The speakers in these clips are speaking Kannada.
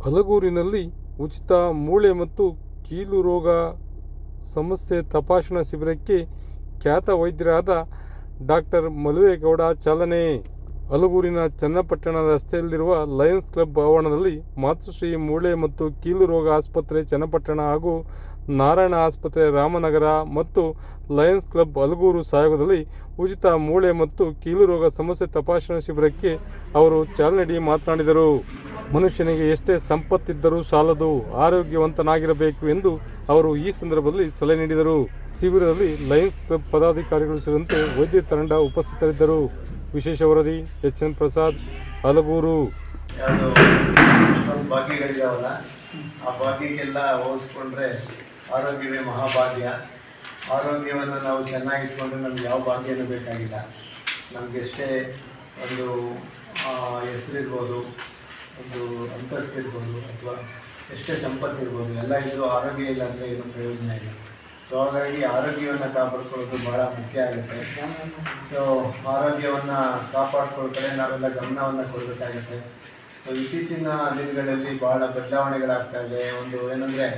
ಹಲಗೂರಿನಲ್ಲಿ ಉಚಿತ ಮೂಳೆ ಮತ್ತು ಕೀಲು ರೋಗ ಸಮಸ್ಯೆ ತಪಾಸಣಾ ಶಿಬಿರಕ್ಕೆ ಖ್ಯಾತ ವೈದ್ಯರಾದ ಡಾಕ್ಟರ್ ಮಲುವೇಗೌಡ ಚಾಲನೆ. ಹಲಗೂರಿನ ಚನ್ನಪಟ್ಟಣ ರಸ್ತೆಯಲ್ಲಿರುವ ಲಯನ್ಸ್ ಕ್ಲಬ್ ಆವರಣದಲ್ಲಿ ಮಾತೃಶ್ರೀ ಮೂಳೆ ಮತ್ತು ಕೀಲು ರೋಗ ಆಸ್ಪತ್ರೆ ಚನ್ನಪಟ್ಟಣ ಹಾಗೂ ನಾರಾಯಣ ಆಸ್ಪತ್ರೆ ರಾಮನಗರ ಮತ್ತು ಲಯನ್ಸ್ ಕ್ಲಬ್ ಹಲಗೂರು ಸಹಯೋಗದಲ್ಲಿ ಉಚಿತ ಮೂಳೆ ಮತ್ತು ಕೀಲು ರೋಗ ಸಮಸ್ಯೆ ತಪಾಸಣಾ ಶಿಬಿರಕ್ಕೆ ಅವರು ಚಾಲನೆ ನೀಡಿ ಮಾತನಾಡಿದರು. ಮನುಷ್ಯನಿಗೆ ಎಷ್ಟೇ ಸಂಪತ್ತಿದ್ದರೂ ಸಾಲದು, ಆರೋಗ್ಯವಂತನಾಗಿರಬೇಕು ಎಂದು ಅವರು ಈ ಸಂದರ್ಭದಲ್ಲಿ ಸಲಹೆ ನೀಡಿದರು. ಶಿಬಿರದಲ್ಲಿ ಲಯನ್ಸ್ ಕ್ಲಬ್ ಪದಾಧಿಕಾರಿಗಳು ಸೇರಿದಂತೆ ವೈದ್ಯ ತಂಡ ಉಪಸ್ಥಿತರಿದ್ದರು. ವಿಶೇಷ ವರದಿ ಎಚ್.ಎನ್. ಪ್ರಸಾದ್, ಹಲಗೂರು. ಭಾಗ್ಯಗಳಿದಾವಲ್ಲ, ಆ ಭಾಗ್ಯಕ್ಕೆಲ್ಲ ಹೋಲಿಸ್ಕೊಂಡ್ರೆ ಆರೋಗ್ಯವೇ ಮಹಾಭಾಗ್ಯ. ಆರೋಗ್ಯವನ್ನು ನಾವು ಚೆನ್ನಾಗಿಟ್ಕೊಂಡ್ರೆ ನಮ್ಗೆ ಯಾವ ಭಾಗ್ಯನೂ ಬೇಕಾಗಿಲ್ಲ. ನಮಗೆಷ್ಟೇ ಒಂದು ಹೆಸರಿರ್ಬೋದು, ಒಂದು ಅಂತಸ್ತಿರ್ಬೋದು, ಅಥವಾ ಎಷ್ಟೇ ಸಂಪತ್ತಿರ್ಬೋದು, ಎಲ್ಲ ಇದು ಆರೋಗ್ಯ ಇಲ್ಲ ಅಂದರೆ ಏನು ಪ್ರಯೋಜನ ಇಲ್ಲ. ಸೊ ಹಾಗಾಗಿ ಆರೋಗ್ಯವನ್ನು ಕಾಪಾಡ್ಕೊಳ್ಳೋದು ಭಾಳ ಮುಖ್ಯ ಆಗುತ್ತೆ. ಸೊ ಆರೋಗ್ಯವನ್ನು ಕಾಪಾಡ್ಕೊಳ್ಳೋ ಕಡೆ ನಾವೆಲ್ಲ ಗಮನವನ್ನು ಕೊಡಬೇಕಾಗುತ್ತೆ. ಸೊ ಇತ್ತೀಚಿನ ದಿನಗಳಲ್ಲಿ ಭಾಳ ಬದಲಾವಣೆಗಳಾಗ್ತಾ ಇದೆ. ಒಂದು ಏನಂದರೆ,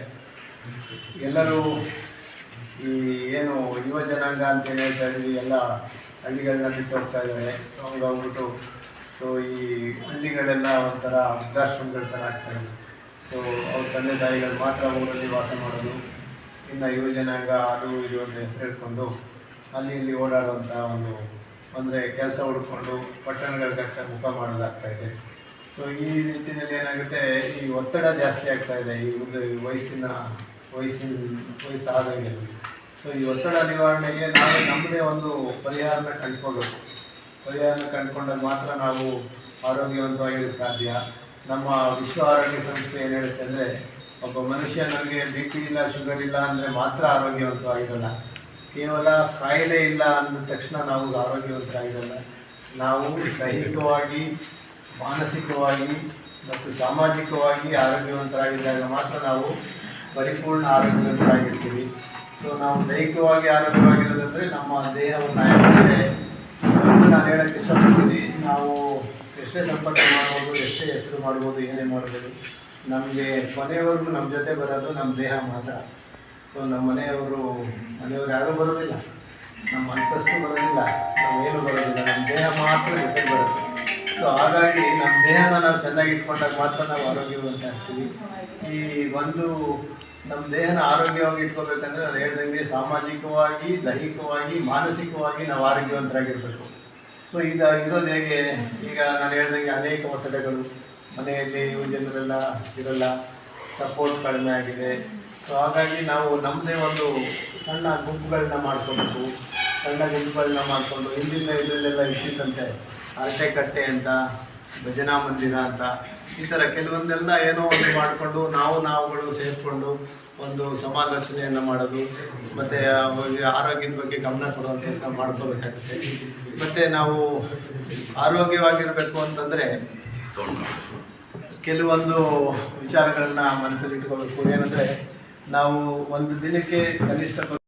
ಎಲ್ಲರೂ ಈ ಏನು ಯುವ ಜನಾಂಗ ಅಂತ ಏನು ಹೇಳ್ತಾ ಇದ್ವಿ, ಎಲ್ಲ ಹಳ್ಳಿಗಳನ್ನ ಬಿಟ್ಟು ಹೋಗ್ತಾ ಇದ್ದಾರೆ. ಸೊ ಹಂಗಾಗ್ಬಿಟ್ಟು ಸೊ ಈ ಹಳ್ಳಿಗಳೆಲ್ಲ ಒಂಥರ ವೃದ್ಧಾಶ್ರಮಗಳ ಥರ ಆಗ್ತಾಯಿದೆ. ಸೊ ಅವ್ರ ತಂದೆ ತಾಯಿಗಳು ಮಾತ್ರ ಊರಲ್ಲಿ ವಾಸ ಮಾಡೋದು, ಇನ್ನು ಯುವ ಜನಾಂಗ ಅದು ಇದು ಅಂತ ಹೆಸರು ಹಿಡ್ಕೊಂಡು ಅಲ್ಲಿ ಇಲ್ಲಿ ಓಡಾಡುವಂಥ ಒಂದು ಅಂದರೆ ಕೆಲಸ ಹುಡ್ಕೊಂಡು ಪಟ್ಟಣಗಳಿಗೆ ಮುಖ ಮಾಡೋದಾಗ್ತಾಯಿದೆ. ಸೊ ಈ ನಿಟ್ಟಿನಲ್ಲಿ ಏನಾಗುತ್ತೆ, ಈ ಒತ್ತಡ ಜಾಸ್ತಿ ಆಗ್ತಾ ಇದೆ ಈ ವಯಸ್ಸಾದಾಗೆ. ಸೊ ಈ ಒತ್ತಡ ನಿವಾರಣೆಗೆ ನಾವು ನಮ್ಮದೇ ಒಂದು ಪರಿಹಾರನ ಕಂಡುಕೊಂಡಾಗ ಮಾತ್ರ ನಾವು ಆರೋಗ್ಯವಂತವಾಗಿರಲು ಸಾಧ್ಯ. ನಮ್ಮ ವಿಶ್ವ ಆರೋಗ್ಯ ಸಂಸ್ಥೆ ಏನು ಹೇಳುತ್ತೆ ಅಂದರೆ, ಒಬ್ಬ ಮನುಷ್ಯ ನನಗೆ BP ಇಲ್ಲ, ಶುಗರ್ ಇಲ್ಲ ಅಂದರೆ ಮಾತ್ರ ಆರೋಗ್ಯವಂತವಾಗಿರಲ್ಲ. ಕೇವಲ ಕಾಯಿಲೆ ಇಲ್ಲ ಅಂದ ತಕ್ಷಣ ನಾವು ಆರೋಗ್ಯವಂತರಾಗಿರಲ್ಲ. ನಾವು ದೈಹಿಕವಾಗಿ, ಮಾನಸಿಕವಾಗಿ ಮತ್ತು ಸಾಮಾಜಿಕವಾಗಿ ಆರೋಗ್ಯವಂತರಾಗಿದ್ದಾಗ ಮಾತ್ರ ನಾವು ಪರಿಪೂರ್ಣ ಆರೋಗ್ಯವಂತರಾಗಿರ್ತೀವಿ. ಸೊ ನಾವು ದೈಹಿಕವಾಗಿ ಆರೋಗ್ಯವಾಗಿರೋದಂದರೆ ನಮ್ಮ ದೇಹವನ್ನು ಯಾಕಂದರೆ ನಾನು ಹೇಳೋಕ್ಕೆ ಇಷ್ಟಪಡ್ತೀನಿ, ನಾವು ಎಷ್ಟೇ ಸಂಪರ್ಕ ಮಾಡ್ಬೋದು, ಎಷ್ಟೇ ಹೆಸರು ಮಾಡ್ಬೋದು, ಏನೇ ಮಾಡ್ಬೋದು, ನಮಗೆ ಮನೆಯವ್ರಿಗೂ ನಮ್ಮ ಜೊತೆ ಬರೋದು ನಮ್ಮ ದೇಹ ಮಾತ್ರ. ಸೊ ನಮ್ಮ ಮನೆಯವರು ಯಾರೂ ಬರೋದಿಲ್ಲ, ನಮ್ಮ ಅಂತಸ್ತು ಬರೋದಿಲ್ಲ, ನಾವೇನು ಬರೋದಿಲ್ಲ, ನಮ್ಮ ದೇಹ ಮಾತ್ರ ಜೊತೆ ಬರುತ್ತೆ. ಸೊ ಹಾಗಾಗಿ ನಮ್ಮ ದೇಹನ ನಾವು ಚೆನ್ನಾಗಿ ಇಟ್ಕೊಂಡಾಗ ಮಾತ್ರ ನಾವು ಆರೋಗ್ಯವಂತ ಆಗ್ತೀವಿ. ಈ ಒಂದು ನಮ್ಮ ದೇಹನ ಆರೋಗ್ಯವಾಗಿ ಇಟ್ಕೋಬೇಕಂದ್ರೆ ನಾನು ಹೇಳ್ದಂಗೆ ಸಾಮಾಜಿಕವಾಗಿ, ದೈಹಿಕವಾಗಿ, ಮಾನಸಿಕವಾಗಿ ನಾವು ಆರೋಗ್ಯವಂತರಾಗಿರಬೇಕು. ಸೊ ಇರೋದು ಹೇಗೆ, ಈಗ ನಾನು ಹೇಳ್ದಂಗೆ ಅನೇಕ ಒತ್ತಡಗಳು ಮನೆಯಲ್ಲಿ ಯುವ ಜನರೆಲ್ಲ ಇರಲ್ಲ, ಸಪೋರ್ಟ್ ಕಡಿಮೆ ಆಗಿದೆ. ಸೊ ಹಾಗಾಗಿ ನಾವು ನಮ್ಮದೇ ಒಂದು ಸಣ್ಣ ಗುಂಪುಗಳನ್ನ ಮಾಡ್ಕೊಬೇಕು. ಮಾಡಿಕೊಂಡು ಇದರಲ್ಲೆಲ್ಲ ಇಟ್ಟಿದ್ದಂತೆ ಅರಟೆ ಕಟ್ಟೆ ಅಂತ, ಭಜನಾ ಮಂದಿರ ಅಂತ, ಈ ಥರ ಕೆಲವೊಂದೆಲ್ಲ ಏನೋ ಒಂದು ಮಾಡಿಕೊಂಡು ನಾವುಗಳು ಸೇರಿಕೊಂಡು ಒಂದು ಸಮಾಲೋಚನೆಯನ್ನು ಮಾಡೋದು, ಮತ್ತು ಆರೋಗ್ಯದ ಬಗ್ಗೆ ಗಮನ ಕೊಡುವಂಥ ಮಾಡ್ಕೋಬೇಕಾಗುತ್ತೆ. ಮತ್ತು ನಾವು ಆರೋಗ್ಯವಾಗಿರಬೇಕು ಅಂತಂದರೆ ಕೆಲವೊಂದು ವಿಚಾರಗಳನ್ನ ಮನಸ್ಸಲ್ಲಿ ಇಟ್ಕೋಬೇಕು. ಏನಂದರೆ, ನಾವು ಒಂದು ದಿನಕ್ಕೆ ಕನಿಷ್ಠ